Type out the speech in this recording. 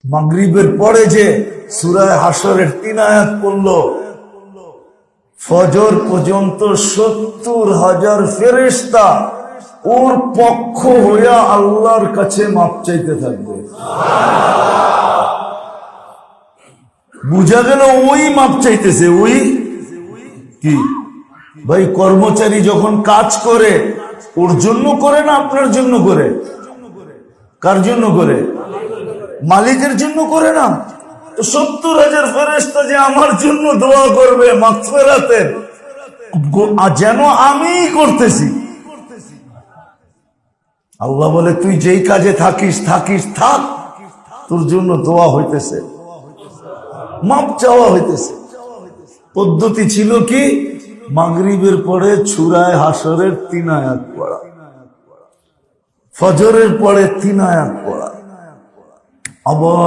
মাগরিবের পরে যে সূরা হাশরের 3 আয়াত পড়লো, ফজর পর্যন্ত 70,000 ফেরেশতা ওর পক্ষ হইয়া আল্লাহর কাছে মাপ চাইতে থাকবে। বুঝা গেল ওই মাপ চাইতেছে। ওই কি ভাই, কর্মচারী যখন কাজ করে ওর জন্য করে না আপনার জন্য করে? কার জন্য করে? মালিকের জন্য করে না? তো 70,000 ফেরেশতা যে আমার জন্য দোয়া করবে মাগফিরাতের, যেন আমিই করতেছি। আল্লাহ বলে তুই যেই কাজে থাকিস থাক, তোর জন্য দোয়া হইতেছে, মাপ চাওয়া হইতেছে। পদ্ধতি ছিল কি? মাগরিবের পরে সূরা হাশরের 3 আয়াত পড়া, ফজরের পরে 3 আয়াত পড়া, আবার